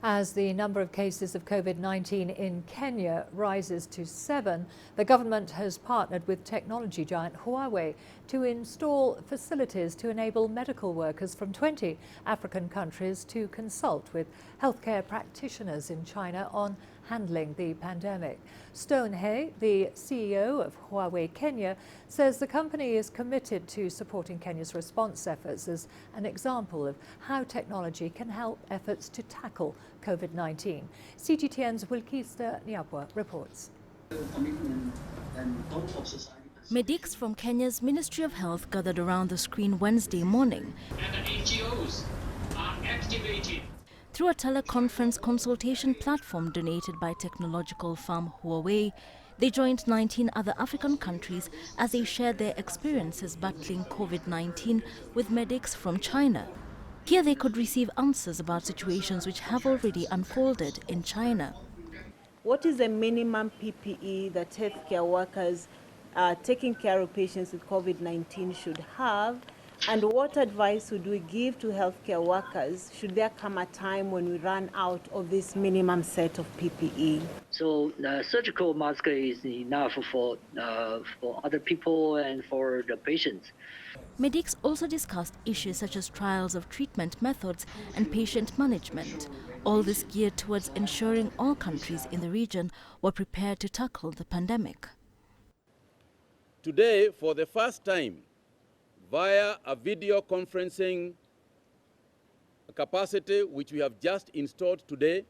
As the number of cases of COVID-19 in Kenya rises to 7, the government has partnered with technology giant Huawei to install facilities to enable medical workers from 20 African countries to consult with healthcare practitioners in China on handling the pandemic. Stone He, the CEO of Huawei Kenya, says the company is committed to supporting Kenya's response efforts as an example of how technology can help efforts to tackle COVID-19. CGTN'S Wilkister Nyabwa reports. Medics from Kenya's Ministry of Health gathered around the screen Wednesday morning. And the NGOs are activated. Through a teleconference consultation platform donated by technological firm Huawei, they joined 19 other African countries as they shared their experiences battling COVID-19 with medics from China. Here they could receive answers about situations which have already unfolded in China. What is the minimum PPE that healthcare workers taking care of patients with COVID-19 should have? And what advice would we give to healthcare workers should there come a time when we run out of this minimum set of PPE? So the surgical mask is enough for other people and for the patients. Medics also discussed issues such as trials of treatment methods and patient management, all this geared towards ensuring all countries in the region were prepared to tackle the pandemic. Today, for the first time, via a video conferencing capacity which we have just installed today,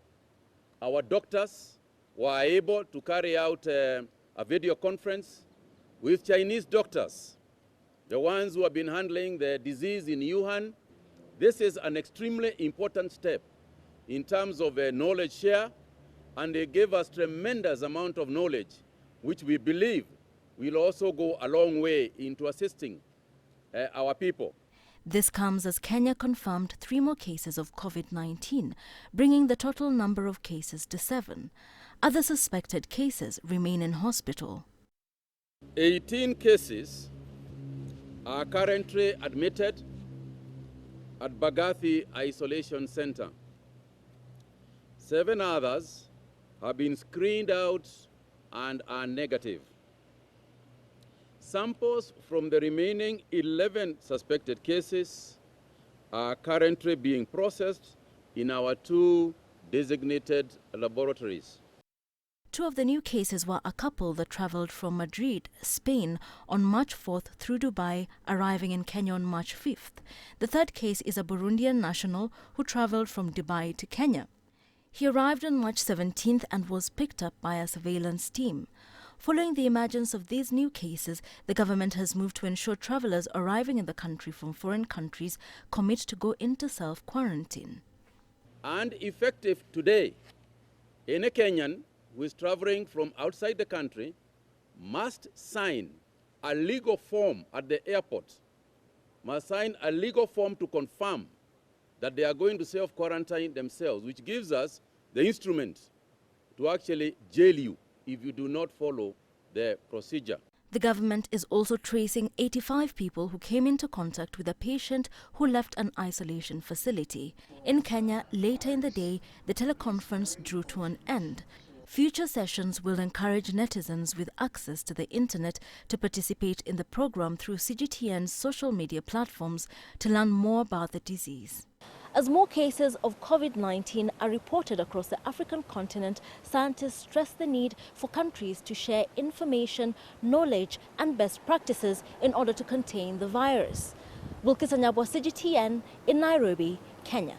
our doctors were able to carry out a video conference with Chinese doctors, the ones who have been handling the disease in Wuhan. This is an extremely important step in terms of knowledge share, and they gave us tremendous amount of knowledge, which we believe will also go a long way into assisting our people. This comes as Kenya confirmed 3 more cases of COVID-19, bringing the total number of cases to 7. Other suspected cases remain in hospital. 18 cases are currently admitted at Bagathi Isolation Center. 7 others have been screened out and are negative. Samples from the remaining 11 suspected cases are currently being processed in our 2 designated laboratories. 2 of the new cases were a couple that traveled from Madrid, Spain on March 4th through Dubai, arriving in Kenya on March 5th. The 3rd case is a Burundian national who traveled from Dubai to Kenya. He arrived on March 17th and was picked up by a surveillance team. Following the emergence of these new cases, the government has moved to ensure travelers arriving in the country from foreign countries commit to go into self-quarantine. And effective today, any Kenyan who is traveling from outside the country must sign a legal form at the airport, must sign a legal form to confirm that they are going to self-quarantine themselves, which gives us the instrument to actually jail you if you do not follow the procedure. The government is also tracing 85 people who came into contact with a patient who left an isolation facility. In Kenya, later in the day, the teleconference drew to an end. Future sessions will encourage netizens with access to the internet to participate in the program through CGTN's social media platforms to learn more about the disease. As more cases of COVID-19 are reported across the African continent, scientists stress the need for countries to share information, knowledge and best practices in order to contain the virus. Wilkister Nyabwa, CGTN in Nairobi, Kenya.